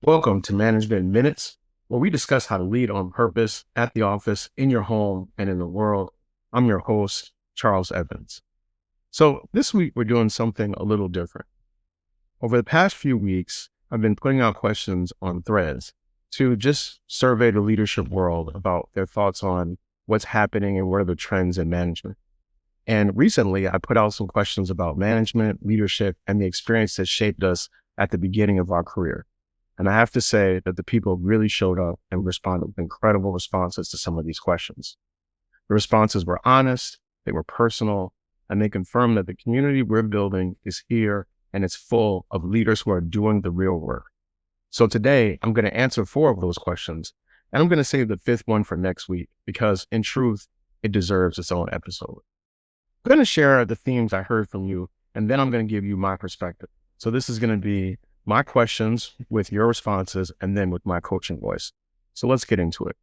Welcome to Management Minutes, where we discuss how to lead on purpose at the office, in your home, and in the world. I'm your host, Charles Evans. So, this week we're doing something a little different. Over the past few weeks, I've been putting out questions on threads to just survey the leadership world about their thoughts on what's happening and what are the trends in management. And recently, I put out some questions about management, leadership, and the experience that shaped us at the beginning of our career. And I have to say that the people really showed up and responded with incredible responses to some of these questions. The responses were honest, they were personal, and they confirmed that the community we're building is here and it's full of leaders who are doing the real work. So today, I'm going to answer 4 of those questions, and I'm going to save the 5th one for next week because, in truth, it deserves its own episode. I'm going to share the themes I heard from you, and then I'm going to give you my perspective. So this is going to be my questions with your responses and then with my coaching voice. So let's get into it.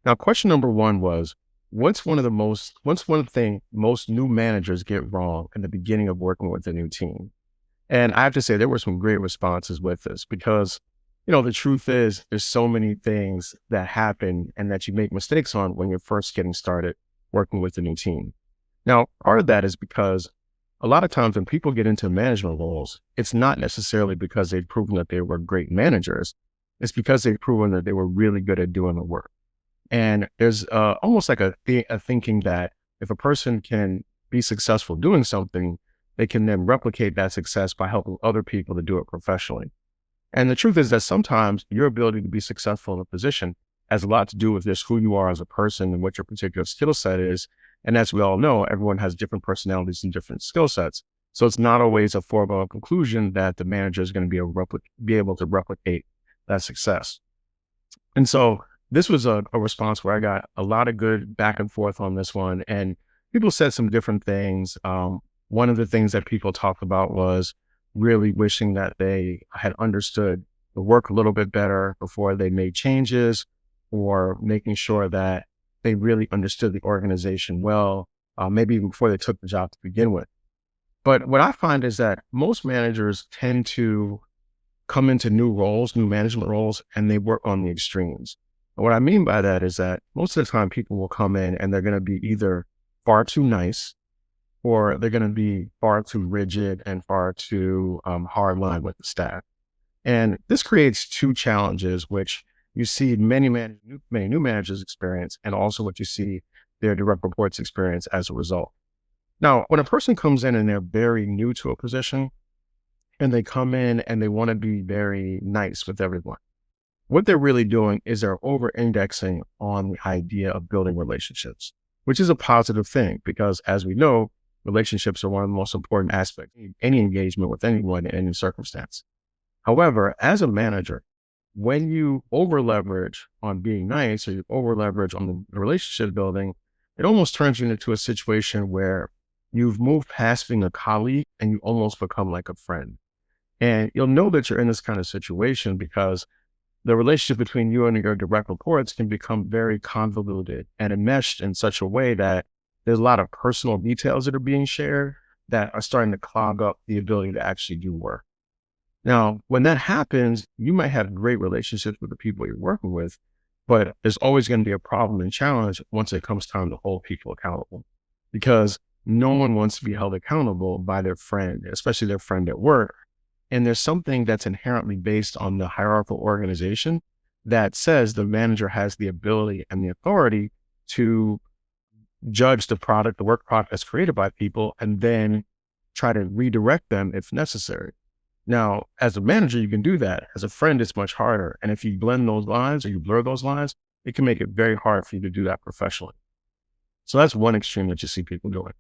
Now, question number 1 was, what's one thing most new managers get wrong in the beginning of working with a new team? And I have to say there were some great responses with this because, the truth is there's so many things that happen and that you make mistakes on when you're first getting started working with a new team. Now, part of that is because a lot of times when people get into management roles, it's not necessarily because they've proven that they were great managers. It's because they've proven that they were really good at doing the work. And there's almost like a thinking that if a person can be successful doing something, they can then replicate that success by helping other people to do it professionally. And the truth is that sometimes your ability to be successful in a position has a lot to do with just who you are as a person and what your particular skill set is. And as we all know, everyone has different personalities and different skill sets. So it's not always a foregone conclusion that the manager is going to be able to replicate that success. And so this was a response where I got a lot of good back and forth on this one. And people said some different things. One of the things that people talked about was really wishing that they had understood the work a little bit better before they made changes, or making sure that they really understood the organization well, maybe even before they took the job to begin with. But what I find is that most managers tend to come into new management roles, and they work on the extremes. And what I mean by that is that most of the time people will come in and they're going to be either far too nice, or they're going to be far too rigid and far too hardline with the staff. And this creates 2 challenges, which you see many new managers experience, and also what you see their direct reports experience as a result. Now, when a person comes in and they're very new to a position, and they come in and they want to be very nice with everyone, what they're really doing is they're over-indexing on the idea of building relationships, which is a positive thing because, as we know, relationships are one of the most important aspects of any engagement with anyone in any circumstance. However, as a manager, when you over leverage on being nice, or you over leverage on the relationship building, it almost turns you into a situation where you've moved past being a colleague and you almost become like a friend. And you'll know that you're in this kind of situation because the relationship between you and your direct reports can become very convoluted and enmeshed in such a way that there's a lot of personal details that are being shared that are starting to clog up the ability to actually do work. Now, when that happens, you might have great relationships with the people you're working with, but there's always going to be a problem and challenge once it comes time to hold people accountable, because no one wants to be held accountable by their friend, especially their friend at work. And there's something that's inherently based on the hierarchical organization that says the manager has the ability and the authority to judge the work product that's created by people, and then try to redirect them if necessary. Now, as a manager, you can do that. As a friend, it's much harder. And if you blend those lines or you blur those lines, it can make it very hard for you to do that professionally. So that's one extreme that you see people doing.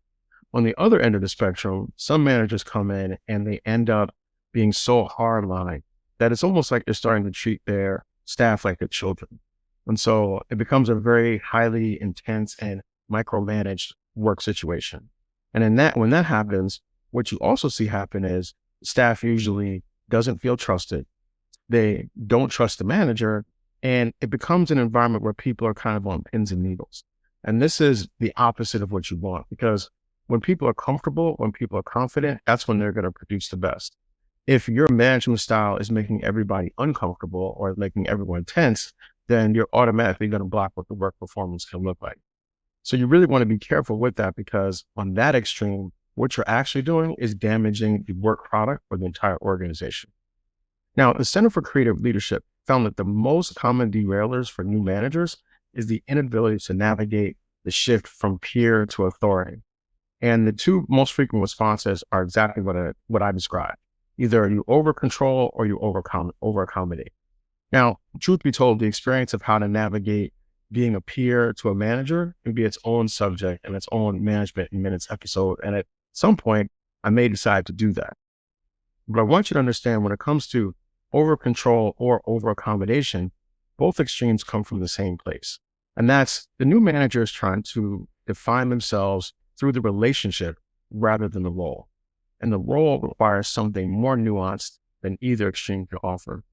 On the other end of the spectrum, some managers come in and they end up being so hardline that it's almost like they're starting to treat their staff like their children. And so it becomes a very highly intense and micromanaged work situation. And when that happens, what you also see happen is staff usually doesn't feel trusted. They don't trust the manager, and it becomes an environment where people are kind of on pins and needles. And this is the opposite of what you want, because when people are comfortable, when people are confident, that's when they're going to produce the best. If your management style is making everybody uncomfortable or making everyone tense, then you're automatically going to block what the work performance can look like. So you really want to be careful with that, because on that extreme, what you're actually doing is damaging the work product for the entire organization. Now, the Center for Creative Leadership found that the most common derailers for new managers is the inability to navigate the shift from peer to authority. And the two most frequent responses are exactly what I described. Either you over control or you over accommodate. Now, truth be told, the experience of how to navigate being a peer to a manager can be its own subject and its own management in minutes episode. And at some point, I may decide to do that. But I want you to understand, when it comes to over control or over accommodation, both extremes come from the same place. And that's the new manager is trying to define themselves through the relationship rather than the role. And the role requires something more nuanced than either extreme can offer.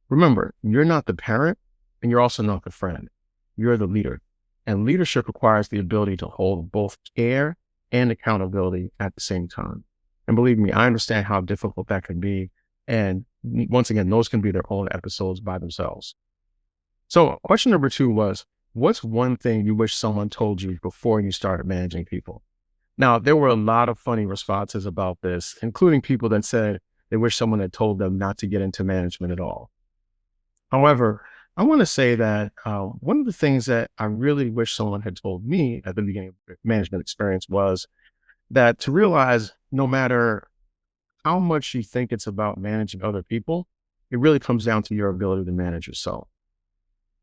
Remember, you're not the parent and you're also not the friend. You're the leader. And leadership requires the ability to hold both care and accountability at the same time. And believe me, I understand how difficult that can be. And once again, those can be their own episodes by themselves. So question number 2 was, what's one thing you wish someone told you before you started managing people? Now, there were a lot of funny responses about this, including people that said they wish someone had told them not to get into management at all. However, I want to say that one of the things that I really wish someone had told me at the beginning of the management experience was that to realize no matter how much you think it's about managing other people, it really comes down to your ability to manage yourself.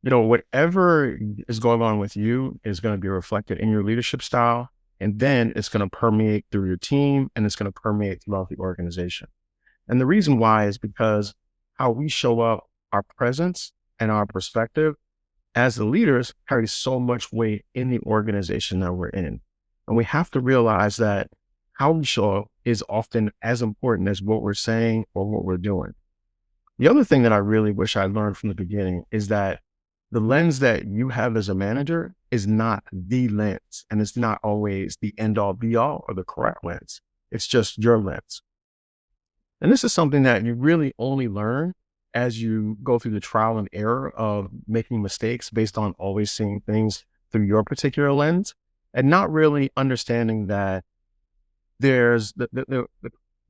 Whatever is going on with you is going to be reflected in your leadership style, and then it's going to permeate through your team and it's going to permeate throughout the organization. And the reason why is because how we show up, our presence and our perspective as the leaders carries so much weight in the organization that we're in. And we have to realize that how we show up is often as important as what we're saying or what we're doing. The other thing that I really wish I learned from the beginning is that the lens that you have as a manager is not the lens, and it's not always the end all be all or the correct lens. It's just your lens. And this is something that you really only learn as you go through the trial and error of making mistakes based on always seeing things through your particular lens, and not really understanding that there's the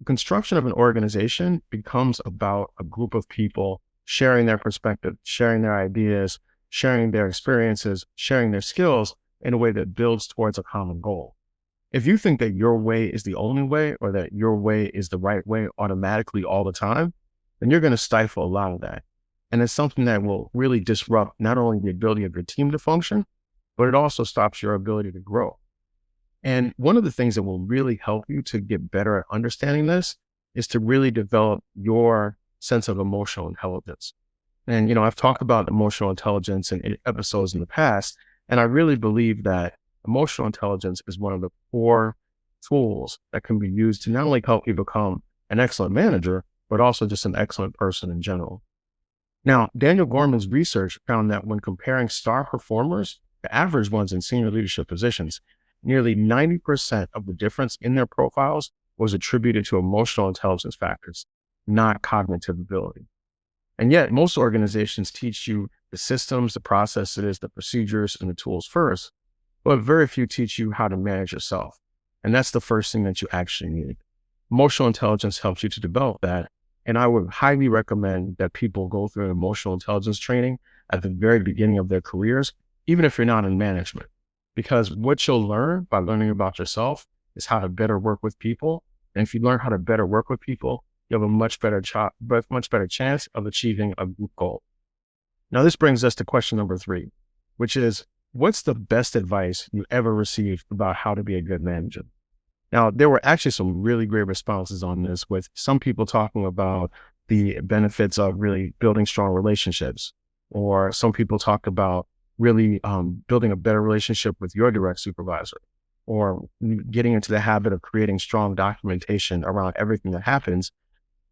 construction of an organization becomes about a group of people sharing their perspective, sharing their ideas, sharing their experiences, sharing their skills in a way that builds towards a common goal. If you think that your way is the only way or that your way is the right way automatically all the time, then you're going to stifle a lot of that. And it's something that will really disrupt not only the ability of your team to function, but it also stops your ability to grow. And one of the things that will really help you to get better at understanding this is to really develop your sense of emotional intelligence. And, I've talked about emotional intelligence in episodes in the past, and I really believe that emotional intelligence is one of the core tools that can be used to not only help you become an excellent manager, but also just an excellent person in general. Now, Daniel Gorman's research found that when comparing star performers to average ones in senior leadership positions, nearly 90% of the difference in their profiles was attributed to emotional intelligence factors, not cognitive ability. And yet most organizations teach you the systems, the processes, the procedures, and the tools first, but very few teach you how to manage yourself. And that's the first thing that you actually need. Emotional intelligence helps you to develop that. And I would highly recommend that people go through an emotional intelligence training at the very beginning of their careers, even if you're not in management. Because what you'll learn by learning about yourself is how to better work with people. And if you learn how to better work with people, you have a much better chance of achieving a group goal. Now, this brings us to question number 3, which is, what's the best advice you ever received about how to be a good manager? Now, there were actually some really great responses on this, with some people talking about the benefits of really building strong relationships, or some people talk about really building a better relationship with your direct supervisor, or getting into the habit of creating strong documentation around everything that happens,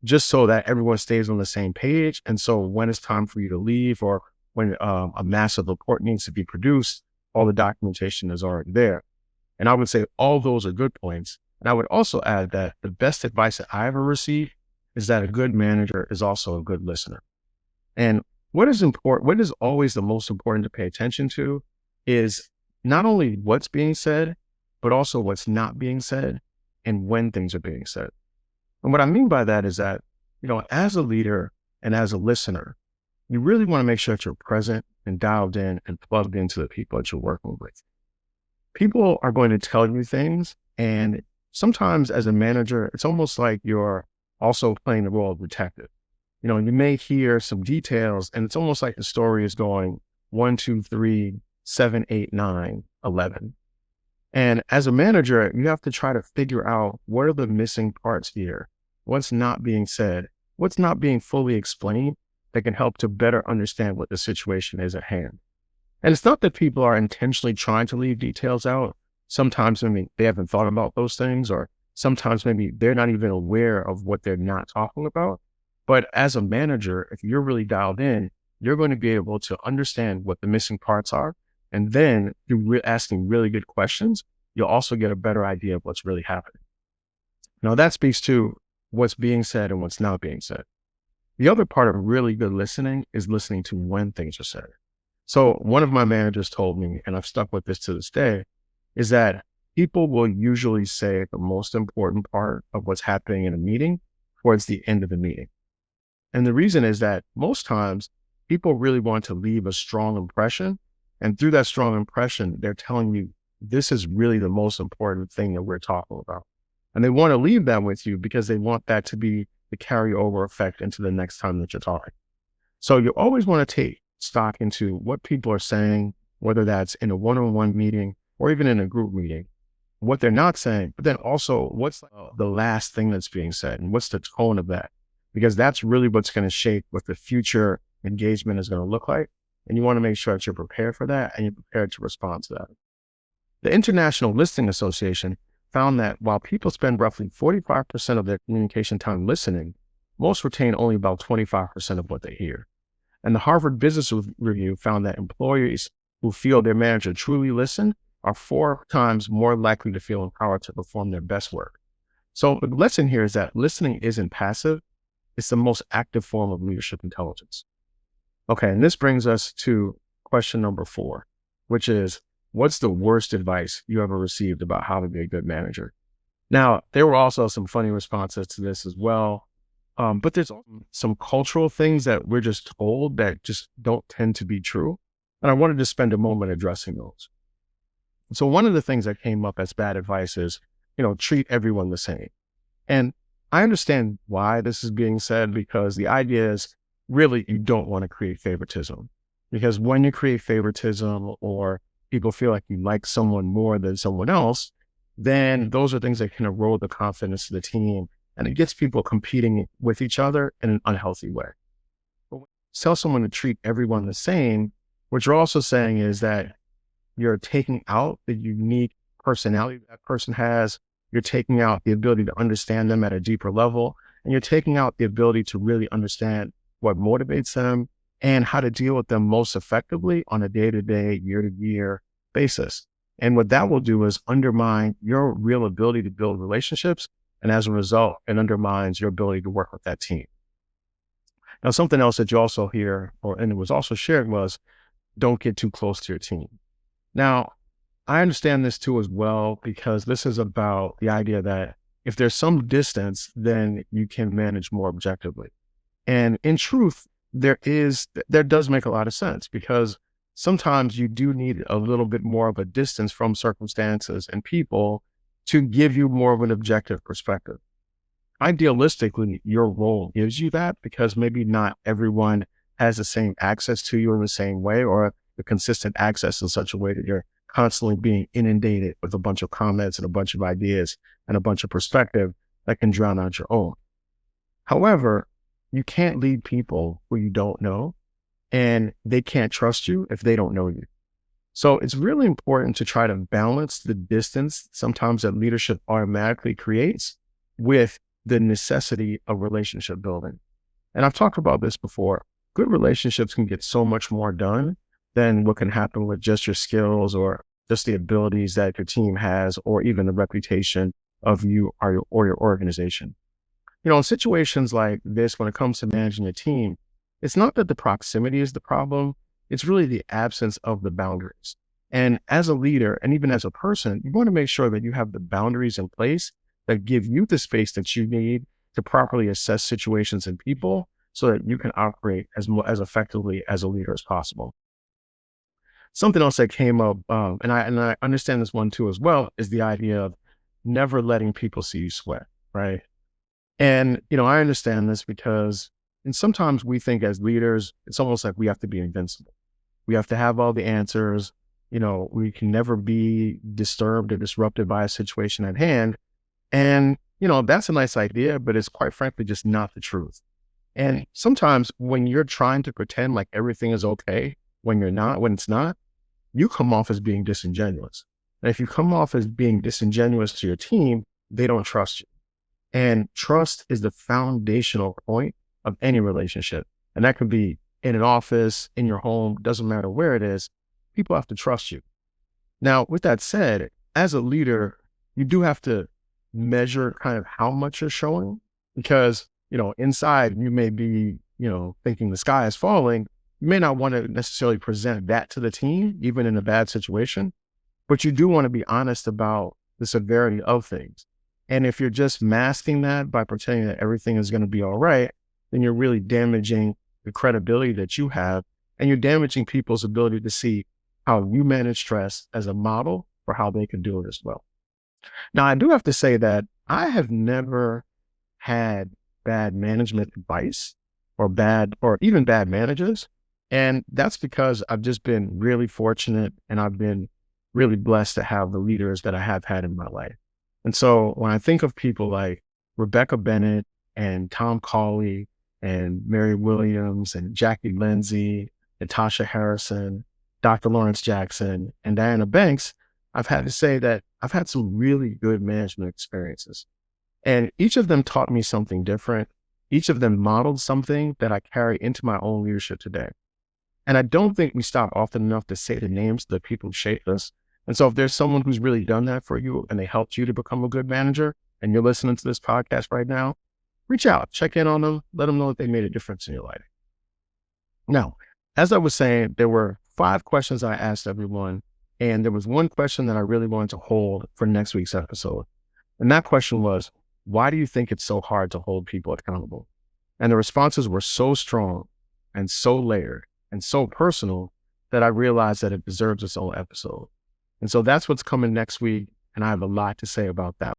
just so that everyone stays on the same page. And so when it's time for you to leave, or when a massive report needs to be produced, all the documentation is already there. And I would say all those are good points. And I would also add that the best advice that I ever received is that a good manager is also a good listener. And what is important, what is always the most important to pay attention to is not only what's being said, but also what's not being said and when things are being said. And what I mean by that is that, as a leader and as a listener, you really want to make sure that you're present and dialed in and plugged into the people that you're working with. People are going to tell you things. And sometimes as a manager, it's almost like you're also playing the role of detective. You may hear some details and it's almost like the story is going 1, 2, 3, 7, 8, 9, 11. And as a manager, you have to try to figure out what are the missing parts here, what's not being said, what's not being fully explained that can help to better understand what the situation is at hand. And it's not that people are intentionally trying to leave details out. Sometimes maybe they haven't thought about those things, or sometimes maybe they're not even aware of what they're not talking about. But as a manager, if you're really dialed in, you're going to be able to understand what the missing parts are. And then through asking really good questions, you'll also get a better idea of what's really happening. Now that speaks to what's being said and what's not being said. The other part of really good listening is listening to when things are said. So one of my managers told me, and I've stuck with this to this day, is that people will usually say the most important part of what's happening in a meeting towards the end of the meeting. And the reason is that most times people really want to leave a strong impression. And through that strong impression, they're telling you, this is really the most important thing that we're talking about. And they want to leave that with you because they want that to be the carryover effect into the next time that you're talking. So you always want to take stock into what people are saying, whether that's in a one-on-one meeting or even in a group meeting, what they're not saying, but then also what's the last thing that's being said and what's the tone of that? Because that's really what's going to shape what the future engagement is going to look like. And you want to make sure that you're prepared for that and you're prepared to respond to that. The International Listening Association found that while people spend roughly 45% of their communication time listening, most retain only about 25% of what they hear. And the Harvard Business Review found that employees who feel their manager truly listened are 4 times more likely to feel empowered to perform their best work. So the lesson here is that listening isn't passive. It's the most active form of leadership intelligence. Okay, and this brings us to question number 4, which is, what's the worst advice you ever received about how to be a good manager? Now, there were also some funny responses to this as well. But there's some cultural things that we're just told that just don't tend to be true. And I wanted to spend a moment addressing those. So one of the things that came up as bad advice is, treat everyone the same. And I understand why this is being said, because the idea is really you don't want to create favoritism. Because when you create favoritism or people feel like you like someone more than someone else, then those are things that can erode the confidence of the team. And it gets people competing with each other in an unhealthy way. But when you tell someone to treat everyone the same, what you're also saying is that you're taking out the unique personality that person has. You're taking out the ability to understand them at a deeper level. And you're taking out the ability to really understand what motivates them and how to deal with them most effectively on a day-to-day, year-to-year basis. And what that will do is undermine your real ability to build relationships. And as a result, it undermines your ability to work with that team. Now, something else that you also hear, and it was also shared, was don't get too close to your team. Now, I understand this too as well, because this is about the idea that if there's some distance, then you can manage more objectively. And in truth, that does make a lot of sense, because sometimes you do need a little bit more of a distance from circumstances and people to give you more of an objective perspective. Idealistically, your role gives you that, because maybe not everyone has the same access to you in the same way, or the consistent access in such a way that you're constantly being inundated with a bunch of comments and a bunch of ideas and a bunch of perspective that can drown out your own. However, you can't lead people who you don't know, and they can't trust you if they don't know you. So it's really important to try to balance the distance sometimes that leadership automatically creates with the necessity of relationship building. And I've talked about this before. Good relationships can get so much more done than what can happen with just your skills or just the abilities that your team has, or even the reputation of you or your organization. In situations like this, when it comes to managing a team, it's not that the proximity is the problem. It's really the absence of the boundaries. And as a leader, and even as a person, you want to make sure that you have the boundaries in place that give you the space that you need to properly assess situations and people so that you can operate as effectively as a leader as possible. Something else that came up, and I understand this one too as well, is the idea of never letting people see you sweat, right? And I understand this because, and sometimes we think as leaders, it's almost like we have to be invincible. We have to have all the answers. We can never be disturbed or disrupted by a situation at hand. And that's a nice idea, but it's quite frankly just not the truth. And sometimes when you're trying to pretend like everything is okay, when it's not, you come off as being disingenuous. And if you come off as being disingenuous to your team, they don't trust you. And trust is the foundational point of any relationship. And that could be in an office, in your home, doesn't matter where it is. People have to trust you. Now, with that said, as a leader, you do have to measure kind of how much you're showing because, inside you may be, thinking the sky is falling. You may not want to necessarily present that to the team, even in a bad situation, but you do want to be honest about the severity of things. And if you're just masking that by pretending that everything is going to be all right, then you're really damaging the credibility that you have, and you're damaging people's ability to see how you manage stress as a model for how they can do it as well. Now, I do have to say that I have never had bad management advice or even bad managers. And that's because I've just been really fortunate and I've been really blessed to have the leaders that I have had in my life. And so when I think of people like Rebecca Bennett and Tom Cawley and Mary Williams and Jackie Lindsay, Natasha Harrison, Dr. Lawrence Jackson, and Diana Banks, I've had to say that I've had some really good management experiences. And each of them taught me something different. Each of them modeled something that I carry into my own leadership today. And I don't think we stop often enough to say the names of the people who shaped us. And so if there's someone who's really done that for you and they helped you to become a good manager and you're listening to this podcast right now, reach out, check in on them, let them know that they made a difference in your life. Now, as I was saying, there were 5 questions I asked everyone, and there was one question that I really wanted to hold for next week's episode. And that question was, why do you think it's so hard to hold people accountable? And the responses were so strong and so layered and so personal that I realized that it deserves its own episode. And so that's what's coming next week. And I have a lot to say about that.